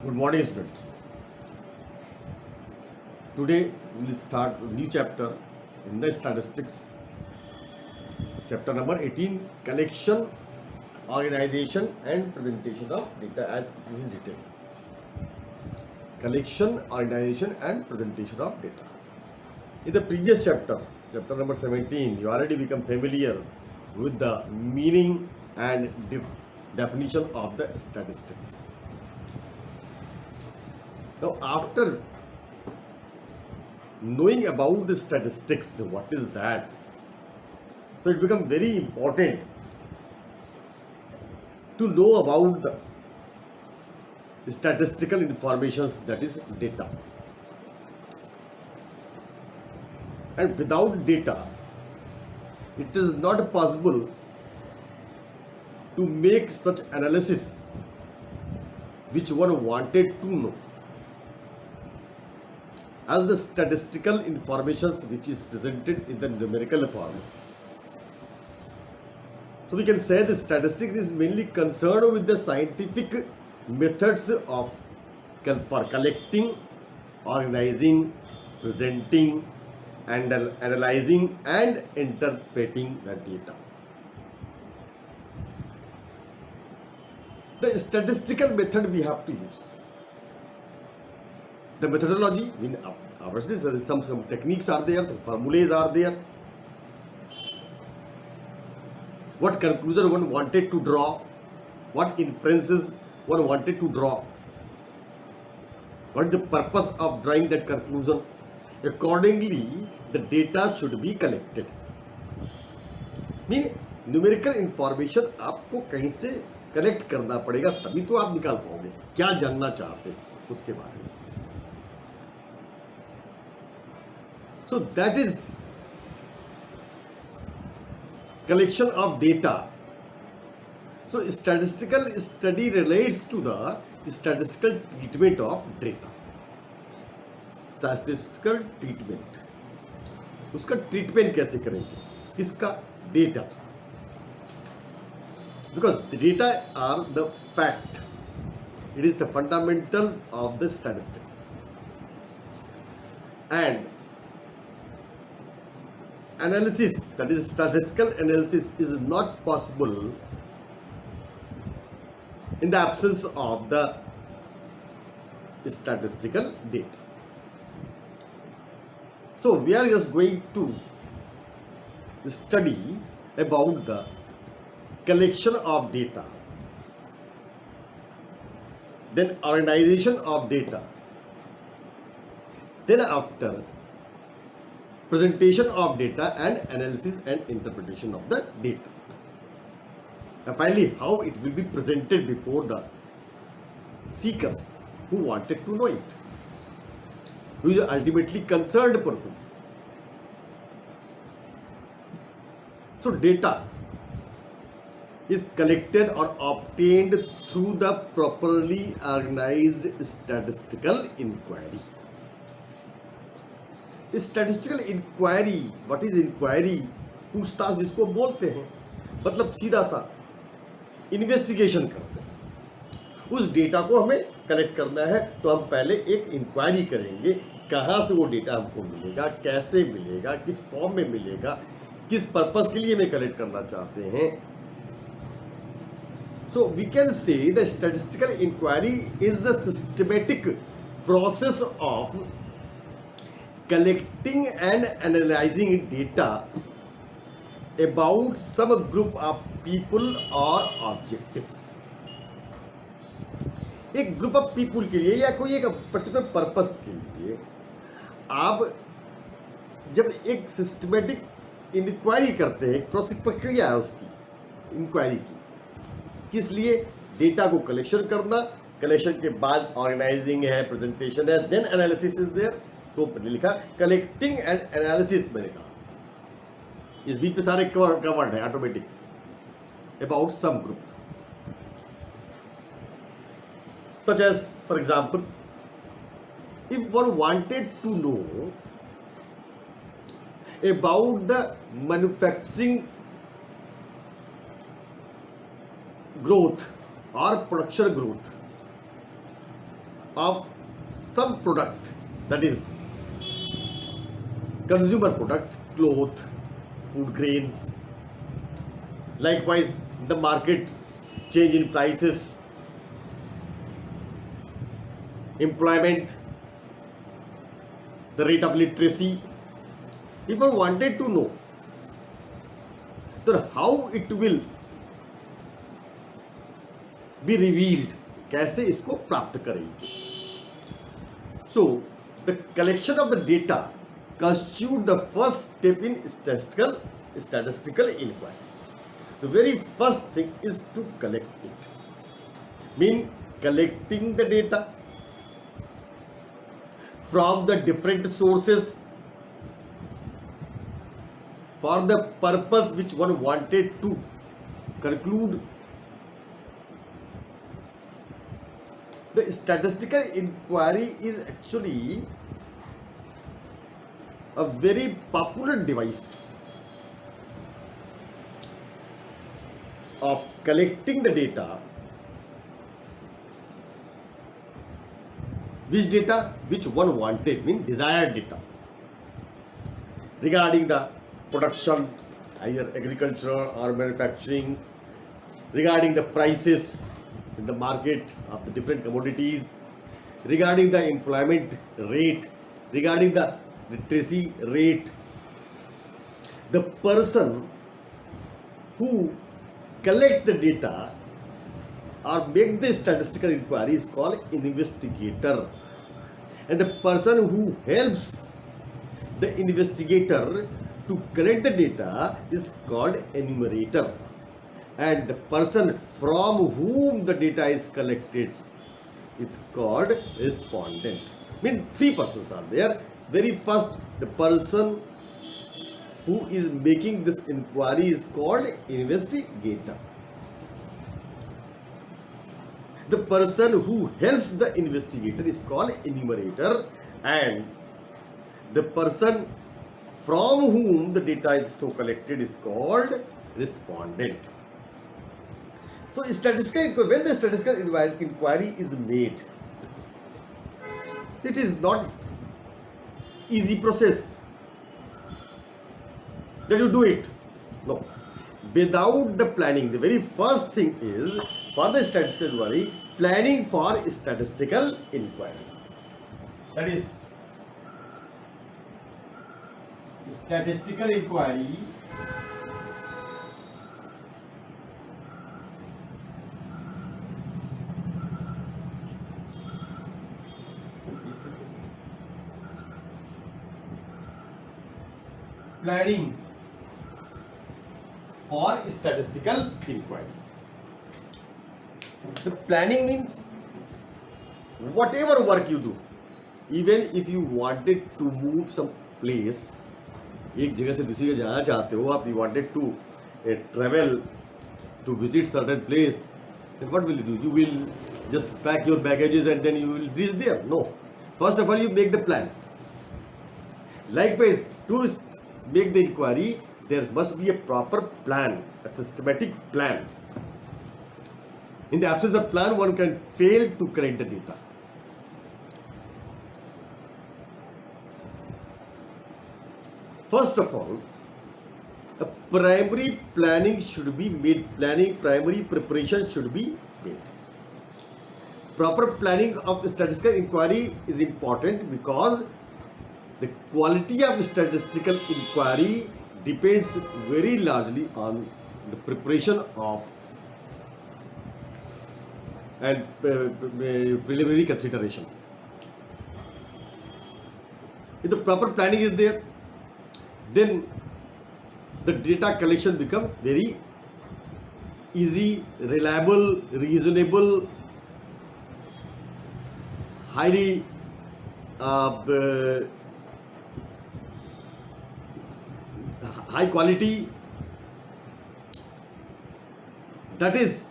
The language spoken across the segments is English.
Good morning, students. Today we will start a new chapter in the statistics. Chapter number 18: collection, organization, and presentation of data as this is written. Collection, organization, and presentation of data. In the previous chapter, chapter number 17, you already become familiar with the meaning and definition of the statistics. Now, after knowing about the statistics, what is that? So it becomes very important to know about the statistical informations, that is data. And without data, it is not possible to make such analysis which one wanted to know. As the statistical information which is presented in the numerical form. So we can say the statistics is mainly concerned with the scientific methods of for collecting, organizing, presenting, and analyzing and interpreting the data. The statistical method we have to use. The methodology, obviously some techniques are there, some formulas are there. What conclusion one wanted to draw, what inferences one wanted to draw, what is the purpose of drawing that conclusion. Accordingly, the data should be collected. Mean numerical information आपको कहीं से collect करना पड़ेगा, तभी तो आप निकाल पाओगे क्या जानना चाहते हैं उसके बारे में. So that is collection of data. So statistical study relates to the statistical treatment of data. Statistical treatment. उसका treatment कैसे करेंगे? किसका? Data. Because the data are the fact. It is the fundamental of the statistics. And analysis, that is statistical analysis, is not possible in the absence of the statistical data. So we are just going to study about the collection of data, then organization of data, then after presentation of data and analysis and interpretation of the data. And finally, how it will be presented before the seekers who wanted to know it, who is ultimately concerned persons. So data is collected or obtained through the properly organized statistical inquiry. Statistical inquiry, what is inquiry? पूछताछ जिसको बोलते हैं, मतलब सीधा सा investigation करते हैं. उस डेटा को हमें कलेक्ट करना है तो हम पहले एक इंक्वायरी करेंगे, कहाँ से वो डेटा हमको मिलेगा, कैसे मिलेगा, किस फॉर्म में मिलेगा, किस पर्पस के लिए हमें कलेक्ट करना चाहते हैं. So we can say the statistical inquiry is a systematic process of collecting and analyzing data about some group of people or objectives. एक ग्रुप ऑफ पीपुल के लिए या कोई एक पर्टिकुलर पर्पस के लिए आप जब एक सिस्टमेटिक इंक्वायरी करते हैं, एक प्रोसेस प्रक्रिया है उसकी इंक्वायरी की, किस लिए? डेटा को कलेक्शन करना, कलेक्शन के बाद ऑर्गेनाइजिंग है, प्रेजेंटेशन है, देन एनालिसिस इज देयर. तो लिखा कलेक्टिंग एंड एनालिसिस, मैंने कहा इस बीच पे सारे कवर्ड है automatic about some group. Such as for example, if one wanted to know about the manufacturing growth और production growth, of some product, that is consumer product, cloth, food grains. Likewise, the market change in prices, employment, the rate of literacy. If I wanted to know that how it will be revealed, कैसे इसको प्राप्त करेंगे? So the collection of the data constitute the first step in statistical inquiry. The very first thing is to collect it. Mean collecting the data from the different sources for the purpose which one wanted to conclude. The statistical inquiry is actually a very popular device of collecting the data. Which data? Which one wanted, mean desired data, regarding the production, either agriculture or manufacturing, regarding the prices in the market of the different commodities, regarding the employment rate, regarding the literacy rate. The person who collect the data or make the statistical inquiry is called investigator, and the person who helps the investigator to collect the data is called enumerator, and the person from whom the data is collected is called respondent. Mean three persons are there. Very first, the person who is making this inquiry is called investigator. The person who helps the investigator is called enumerator, and the person from whom the data is so collected is called respondent. So when the statistical inquiry is made, it is not easy process that you do it. No. Without the planning, the very first thing is for the statistical inquiry, planning for statistical inquiry. That is, statistical inquiry planning for statistical inquiry. The planning means whatever work you do, even if you wanted to move some place, एक जगह से दूसरी जगह जाना चाहते हो आप, you wanted to travel to visit certain place, then what will you do? You will just pack your baggages and then you will reach there? No. First of all, you make the plan. Likewise, to make the inquiry, there must be a proper plan, a systematic plan. In the absence of plan, one can fail to collect the data. First of all, a primary planning should be made. Primary preparation should be made. Proper planning of statistical inquiry is important because the quality of statistical inquiry depends very largely on the preparation of and preliminary consideration. If the proper planning is there, then the data collection becomes very easy, reliable, reasonable, highly high quality. That is,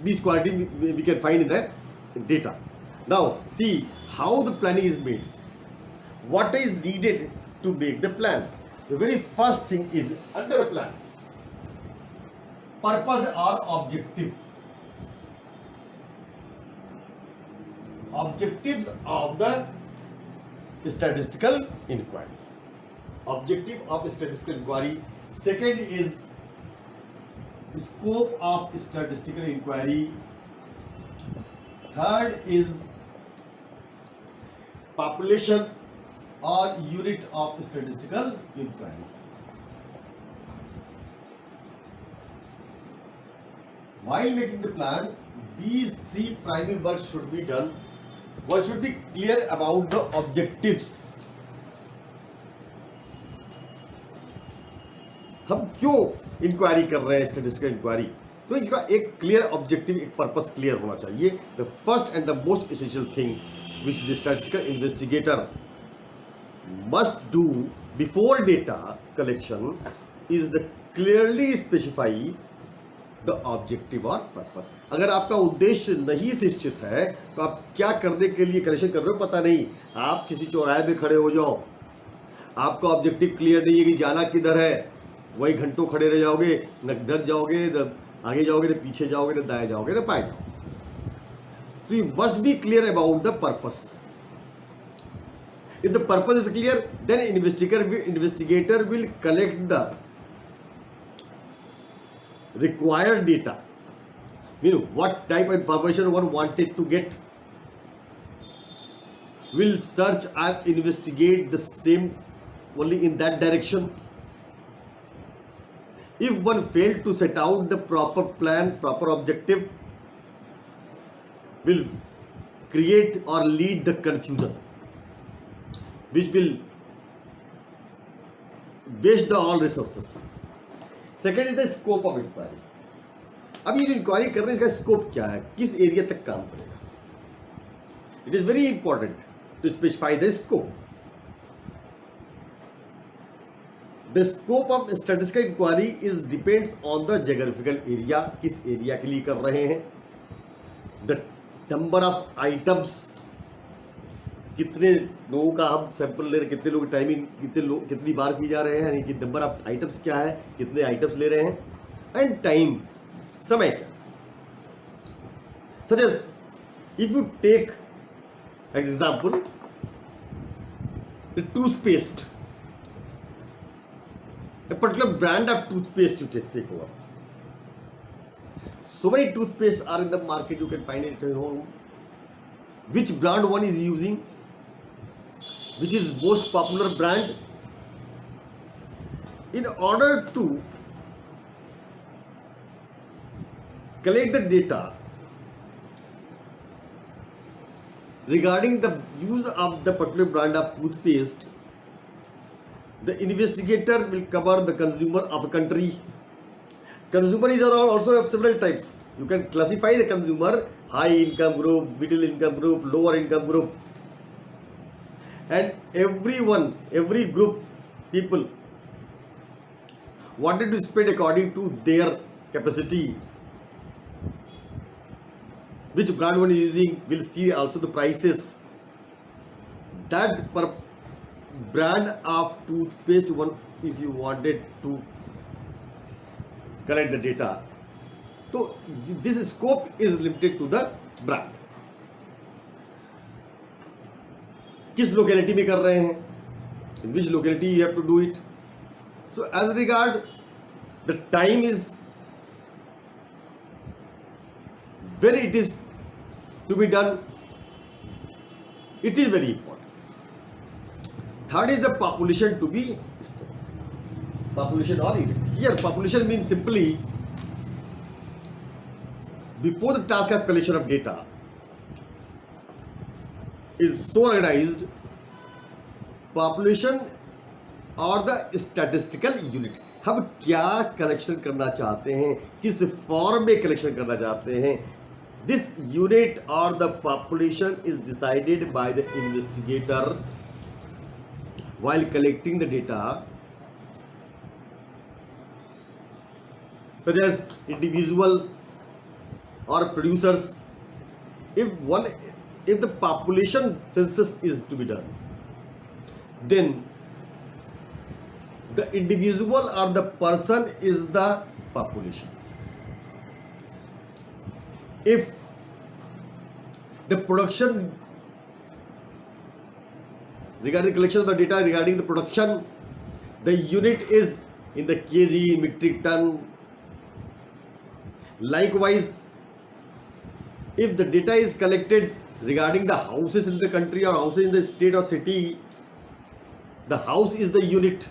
this quality we can find in the data. Now see how the planning is made. What is needed to make the plan? The very first thing is under the plan, purpose or objective. objectives of the statistical inquiry. Objective of statistical inquiry. Second is scope of statistical inquiry. Third is population or unit of statistical inquiry. While making the plan, these three primary works should be done. One should be clear about the objectives. हम क्यों inquiry कर रहे हैं statistical inquiry? तो इनका एक clear objective, एक purpose clear होना चाहिए. The first and the most essential thing which the statistical investigator must do before data collection is the clearly specify the objective और पर्पस. अगर आपका उद्देश्य नहीं निश्चित है तो आप क्या करने के लिए कलेक्शन कर रहे हो पता नहीं, आप किसी चौराहे पे खड़े हो जाओ, आपका ऑब्जेक्टिव क्लियर नहीं है कि जाना किधर है, वही घंटों खड़े रह जाओगे, न इधर जाओगे, न आगे जाओगे, न पीछे जाओगे, न दाएं जाओगे, न बाएं जाओगे. तो you must be clear about the purpose. If the purpose is clear then investigator will collect the required data, mean what type of information one wanted to get, will search and investigate the same only in that direction. If one failed to set out the proper plan, proper objective, will create or lead the confusion which will waste the all resources. Second is the scope of inquiry. अब ये जो inquiry कर रहे हैं इसका scope क्या है, किस एरिया तक काम करेगा? It is very important to specify the scope. The scope of statistical inquiry is depends on the geographical area. किस एरिया के लिए कर रहे हैं, द नंबर ऑफ आइटम्स, कितने लोगों का हम सैंपल ले रहे हैं, कितने लोग टाइमिंग, कितने लोग कितनी बार की जा रहे हैं, यानी कि नंबर ऑफ आइटम्स क्या है, कितने आइटम्स ले रहे हैं, एंड टाइम, समय क्या. Suggest if you take example the toothpaste, a particular brand of toothpaste you take over. So many toothpastes are in the market, you can find it at home. Which brand one is using, which is most popular brand? In order to collect the data regarding the use of the particular brand of toothpaste, the investigator will cover the consumer of a country. Consumer is also of several types. You can classify the consumer: high income group, middle income group, lower income group, and everyone, every group people wanted to spend according to their capacity. Which brand one is using, will see also the prices. That per brand of toothpaste one, if you wanted to collect the data, so this scope is limited to the brand. किस locality में कर रहे हैं, in which locality you have to do it. So as regard the time is when it is to be done, it is very important. Third is the population to be studied. Population or event. Here population means simply before the task of collection of data is so organized, population or the statistical unit, हम क्या collection करना चाहते हैं, किस form में collection करना चाहते हैं, this unit or the population is decided by the investigator while collecting the data, such as individual or producers. If the population census is to be done, then the individual or the person is the population. If the production regarding the collection of the data regarding the production, the unit is in the kg, metric ton. Likewise, if the data is collected regarding the houses in the country or houses in the state or city, the house is the unit.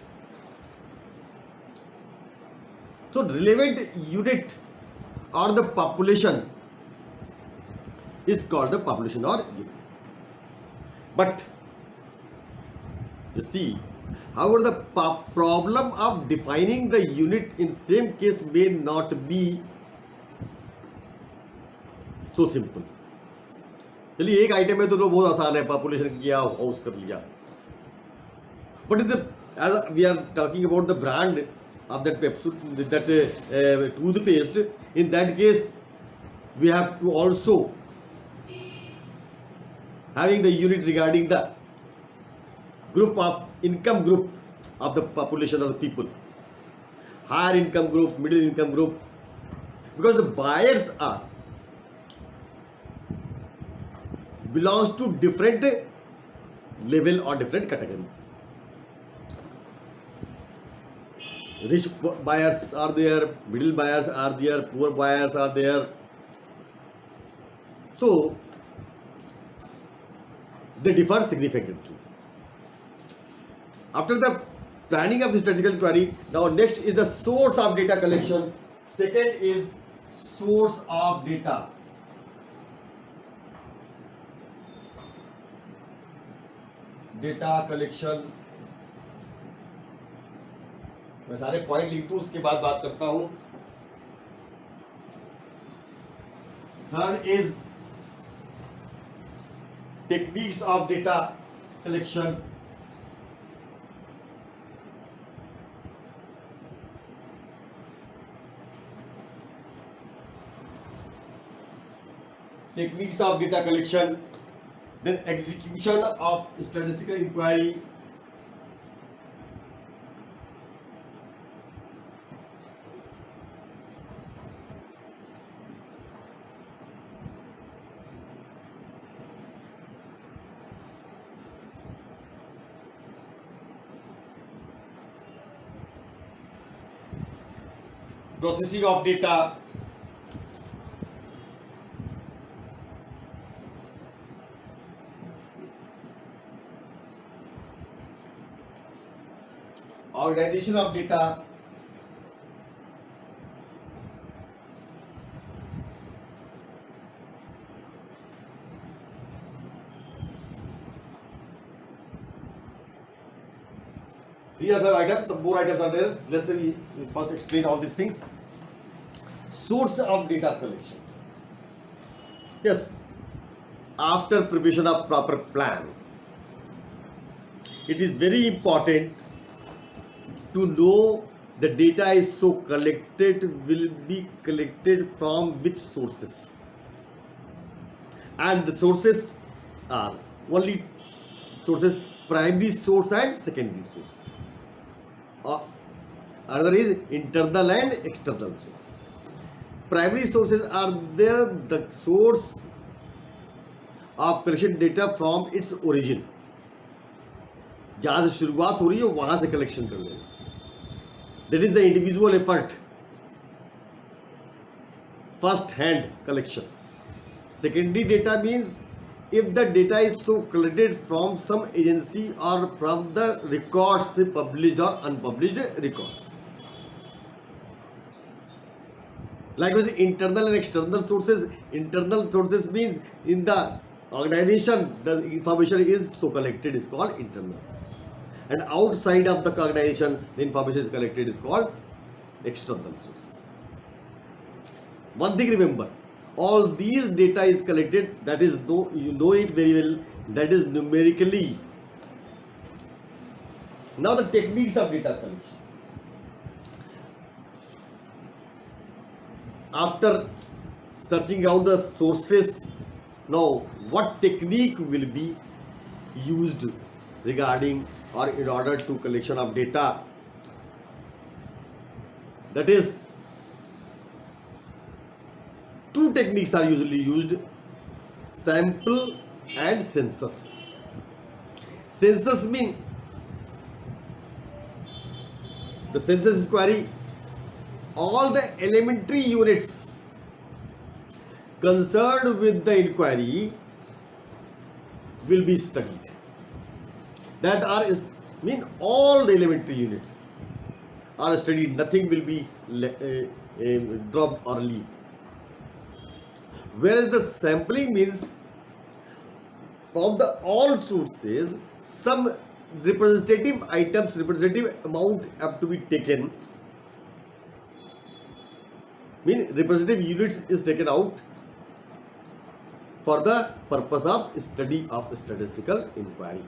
So relevant unit or the population is called the population or unit. But you see, however, the problem of defining the unit in same case may not be so simple. चलिए एक item है तो बहुत आसान है, population किया, house कर लिया. But as we are talking about the brand of that toothpaste, in that case we have to also having the unit regarding the group of income group of the population of the people, higher income group, middle income group, because the buyers are belongs to different level or different category. Rich buyers are there, middle buyers are there, poor buyers are there. So they differ significantly. After the planning of the statistical inquiry, now next is the source of data collection. Second is source of data. Data collection. मैं सारे point लिख दूं, उसके बाद बात करता हूं. Third is techniques of data collection. Techniques of data collection, then execution of statistical inquiry, processing of data, organization of data, these are some items. Some more items are there. Let's first explain all these things. Source of data collection. Yes, after preparation of proper plan, it is very important to know the data is so collected will be collected from which sources, and the sources are only sources: primary source and secondary source. Another is internal and external sources. Primary sources are there, the source of collection data from its origin. जहाँ से शुरुआत हो रही है वहाँ से collection कर लेना. That is the individual effort, first hand collection. Secondary data means if the data is so collected from some agency or from the records, published or unpublished records. Likewise, internal and external sources. Internal sources means in the organization the information is so collected is called internal, and outside of the organization the information is collected is called external sources. One thing remember, all these data is collected, that is, though you know it very well, that is numerically. Now the techniques of data collection. After searching out the sources, now what technique will be used regarding or in order to collection of data? That is, two techniques are usually used: sample and census. census mean the census inquiry, all the elementary units concerned with the inquiry will be studied. That are mean all the elementary units are studied. Nothing will be dropped or leave. Whereas the sampling means from the all sources some representative items, representative amount have to be taken. Mean representative units is taken out for the purpose of study of statistical inquiry.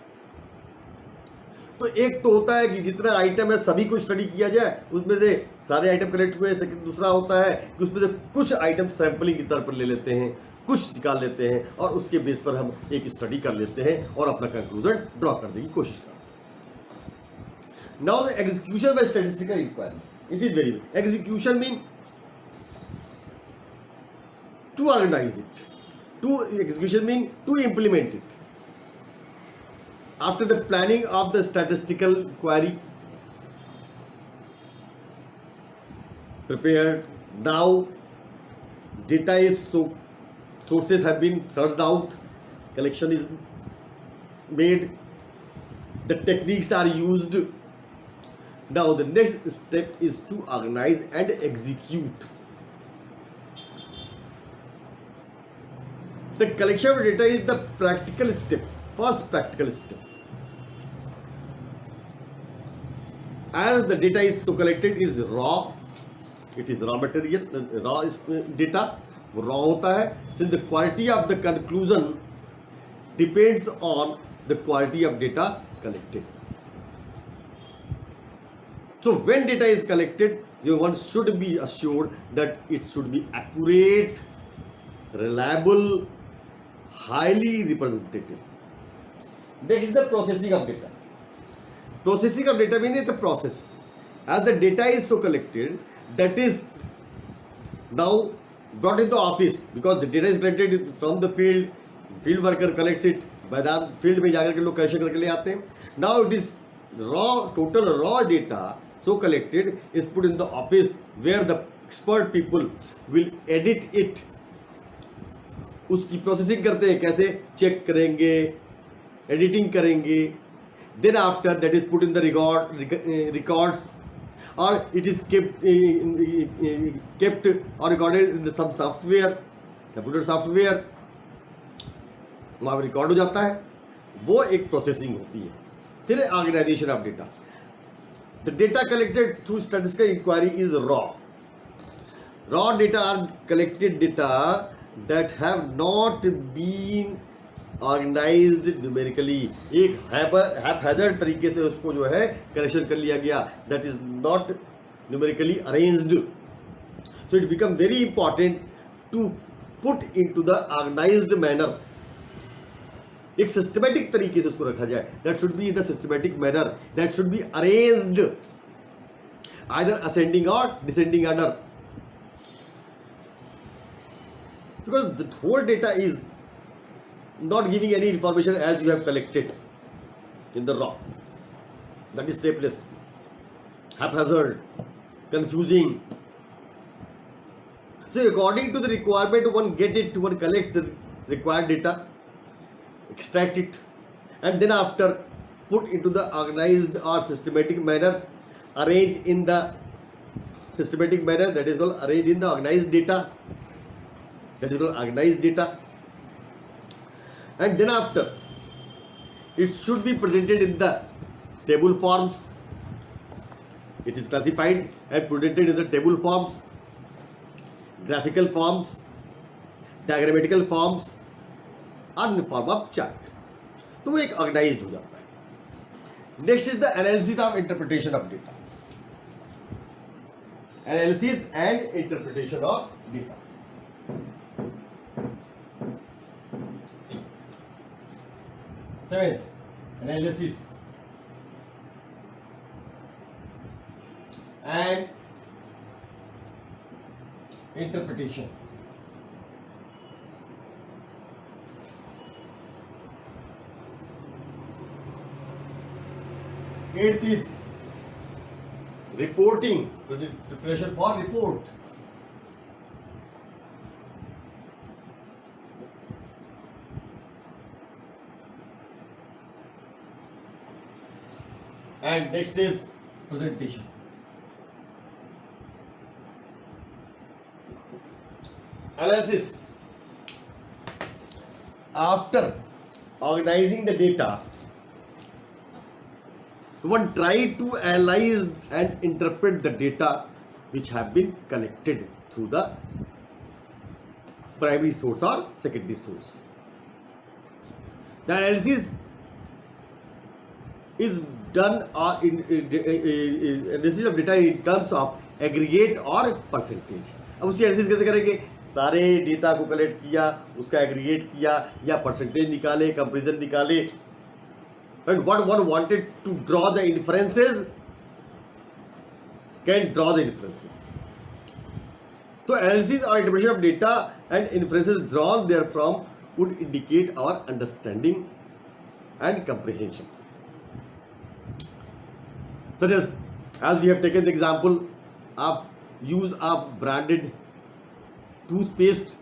तो एक तो होता है कि जितना item है सभी को स्टडी किया जाए, उसमें से सारे आइटम कलेक्ट हुए। सेकंड दूसरा होता है कि उसमें से कुछ आइटम सैंपलिंग की तौर पर ले लेते हैं, कुछ निकाल लेते हैं और उसके बेस पर हम एक स्टडी कर लेते हैं और अपना कंक्लूजन ड्रॉ करने की कोशिश करते हैं। Now the execution by statistical inquiry, it is very execution mean to organize it, to execution mean to implement it after the planning of the statistical query prepared. Now data is sources have been searched out, collection is made, the techniques are used. Now the next step is to organize and execute. The collection of data is the practical step, first practical step. As the data is so collected is raw, it is raw material, raw is data, raw होता है. Since the quality of the conclusion depends on the quality of data collected. So when data is collected, one should be assured that it should be accurate, reliable, highly representative. Next is the processing of data. Processing of data means the process. As the data is so collected, that is now brought into office because the data is collected from the field. Field worker collects it. by the field में जाकर के लोग collection करके ले आते हैं. Now it is raw, total raw data so collected is put in the office where the expert people will edit it. उसकी processing करते हैं, कैसे चेक करेंगे, एडिटिंग करेंगे. Then after that is put in the records, or it is kept or recorded in some software, computer software. वहाँ पर record हो जाता है. वो एक प्रोसेसिंग होती है. फिर organization of data. The data collected through statistical inquiry is raw. Raw data are collected data that have not been organized numerically. एक haphazard तरीके से उसको जो है कलेक्शन कर लिया गया, that is not numerically arranged. So it become very important to put into the organized manner. एक systematic तरीके से उसको रखा जाए. That should be in the systematic manner. That should be arranged either ascending or descending order. Because the whole data is not giving any information as you have collected in the raw. That is shapeless, haphazard, confusing. So according to the requirement, one get it, one collect the required data, extract it, and then after put into the organized or systematic manner, arrange in the systematic manner, that is called arrange in the organized data. That is called organized data. And then after it should be presented in the table forms. It is classified and presented in the table forms, graphical forms, diagrammatical forms, or in the form of chart. तो वो एक organized हो जाता है. Next is the analysis of interpretation of data. Analysis and interpretation of data. Seventh, analysis and interpretation. Eighth is reporting, preparation for report. And next is presentation. Analysis. After organizing the data, one try to analyze and interpret the data which have been collected through the primary source or secondary source. The analysis is done analysis of data in terms of aggregate or percentage. अब उसकी analysis कैसे करेंगे? सारे data को collect किया, उसका aggregate किया या परसेंटेज निकाले, कंपेरिजन निकाले, and what one wanted to draw the inferences can draw the inferences. So analysis or interpretation of data and inferences drawn therefrom would indicate our understanding and comprehension. Such as we have taken the example of use of branded toothpaste,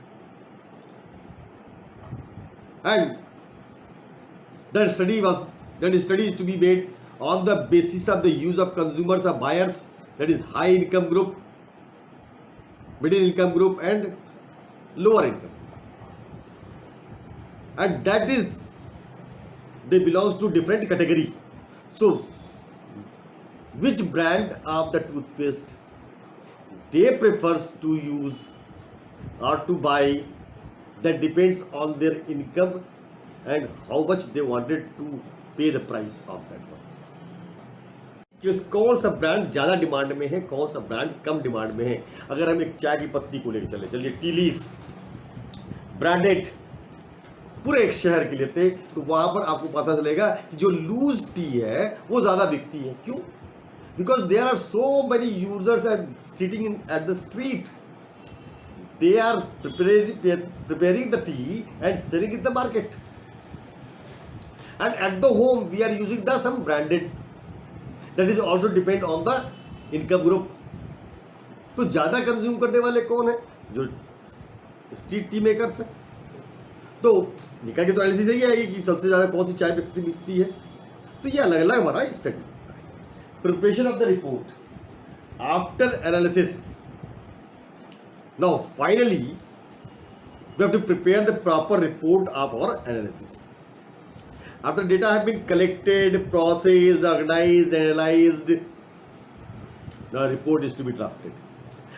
and that study is to be made on the basis of the use of consumers or buyers, that is high income group, middle income group and lower income, and that is they belongs to different category. So which brand of the toothpaste they prefers to use or to buy, that depends on their income and how much they wanted to pay the price of that one. किस कौन सा brand ज़्यादा demand में है, कौन सा brand कम demand में है. अगर हम एक चाय की पत्ती को लेकर चलिए टी लीफ ब्रांडेड पूरे एक शहर के लेते तो वहाँ पर आपको पता चलेगा कि जो लूज टी है वो ज़्यादा बिकती है. क्यों? Because there are so many users and sitting at the street. They are preparing the tea and selling in the market. And at the home, we are using some branded. That is also depend on the income group. तो ज़्यादा consume करने वाले कौन है? जो street T makers है. तो निकाल के तो एनालिसिस यही आएगी कि सबसे ज़्यादा कौन सी चाय बिकती है. तो ये अलग अलग हमारा study. Preparation of the report after analysis. Now finally we have to prepare the proper report of our analysis. After data have been collected, processed, organized, analyzed, the report is to be drafted,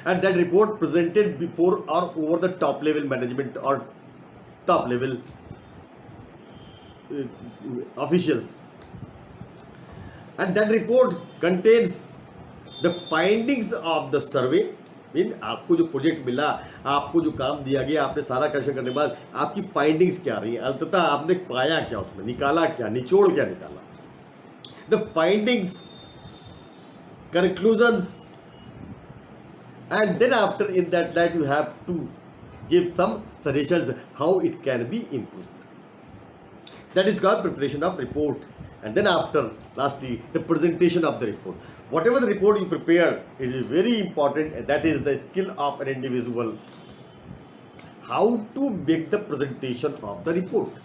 and that report presented before or over the top level management or top level officials. And that report contains the findings of the survey. Mean आपको जो project मिला, आपको जो काम दिया गया, आपने सारा करेक्शन करने के बाद आपकी फाइंडिंग्स क्या रही हैं, अंततः आपने पाया क्या, उसमें निकाला क्या, निचोड़ क्या निकाला. The findings, conclusions, and then after in that light you have to give some suggestions how it can be improved. That is called preparation of report. And then after, lastly, the presentation of the report. Whatever the report you prepare, it is very important, and that is the skill of an individual. How to make the presentation of the report.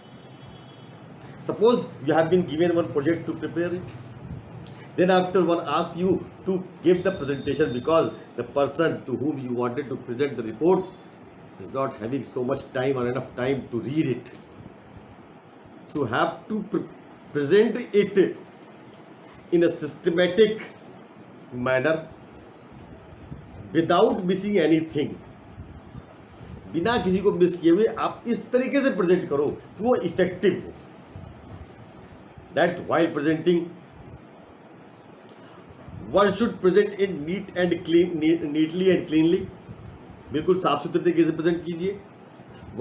Suppose you have been given one project to prepare it. Then after one asks you to give the presentation because the person to whom you wanted to present the report is not having so much time or enough time to read it. So have to present it in a systematic manner without missing anything. बिना किसी को miss किए हुए आप इस तरीके से present करो कि वो इफेक्टिव हो. That while presenting, one should present in neatly and cleanly. बिल्कुल साफ सुथरे तरीके से प्रेजेंट कीजिए.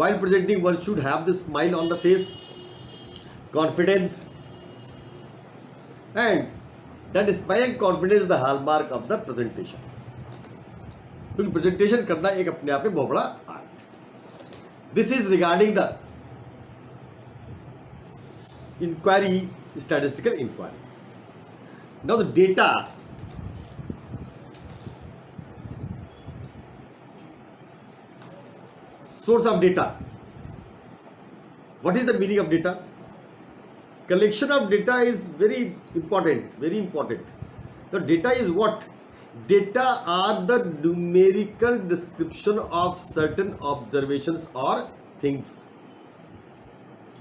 While presenting, one should have the smile on the face, confidence, and that smile and confidence is the hallmark of the presentation. क्योंकि presentation करना एक अपने आप में बहुत बड़ा art. This is regarding the inquiry, statistical inquiry. Now the data, source of data. What is the meaning of data? Collection of data is very important, very important. The data is what? Data are the numerical description of certain observations or things.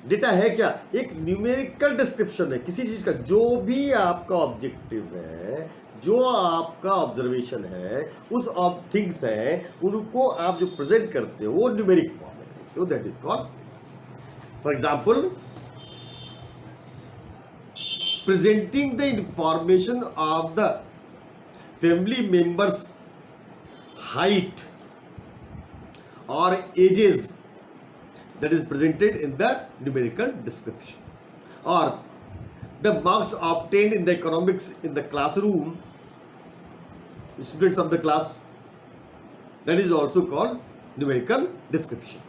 Data है क्या? एक numerical description है किसी चीज का. जो भी आपका ऑब्जेक्टिव है, जो आपका ऑब्जर्वेशन है, उस थिंग्स है, उनको आप जो प्रेजेंट करते हो वो न्यूमेरिक फॉर्म में करते हो. That is called, for example, presenting the information of the family members' height or ages, that is presented in the numerical description, or the marks obtained in the economics in the classroom, students of the class, that is also called numerical description.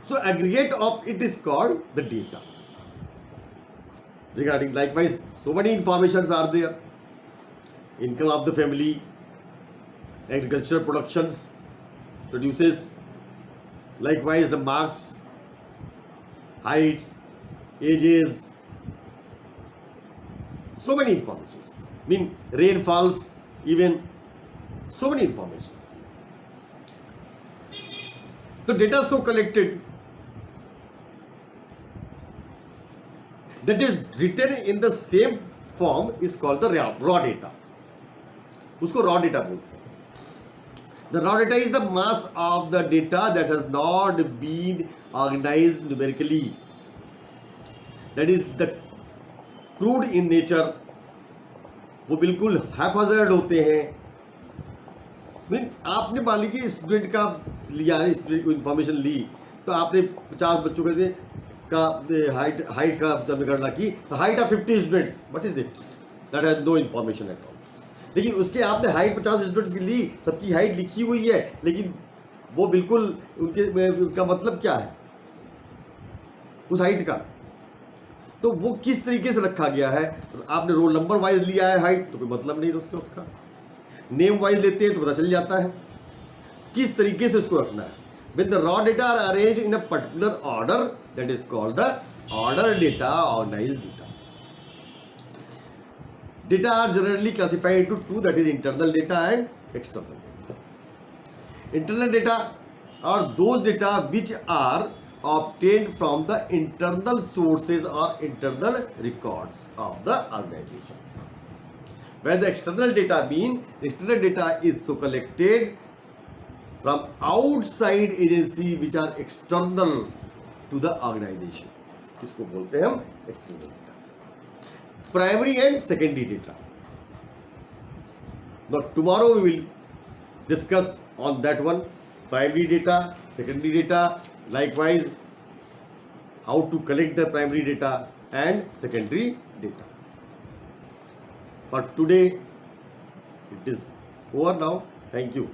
So aggregate of it is called the data. Regarding, likewise, so many informations are there. Income of the family, agricultural productions, produces, likewise the marks, heights, ages, so many informations. I mean, rainfalls, even so many informations. The data so collected that is written in the same form is called the raw data. उसको raw data बोलते हैं. The raw data is the mass of the data that has not been organized numerically. That is the crude in nature. वो बिल्कुल haphazard होते हैं. Mean आपने मान लीजिए स्टूडेंट का लिया है, स्टूडेंट को इन्फॉर्मेशन ली, तो आपने 50 बच्चों का हाइट का जब गणना की, तो height of 50 students, what is it? That has no information at all. लेकिन उसके आपने हाइट 50 स्टूडेंट्स की ली, सबकी हाइट लिखी हुई है, लेकिन वो बिल्कुल उनका मतलब क्या है उस हाइट का, तो वो किस तरीके से रखा गया है. आपने रोल नंबर वाइज लिया है हाइट, तो कोई मतलब नहीं उसका. नेम वाइज लेते हैं तो पता चल जाता है किस तरीके से उसको रखना है. When the raw data are arranged in a particular order, that is called the order data, organized data. Data are generally classified into two, that is internal data and external data. Internal data are those data which are obtained from the internal sources or internal records of the organization. Where the external data mean, external data is so collected from outside agency which are external to the organization. इसको बोलते हैं हम external data. Primary and secondary data. Now tomorrow we will discuss on that one. Primary data, secondary data, likewise how to collect the primary data and secondary data. For today it is over now. Thank you.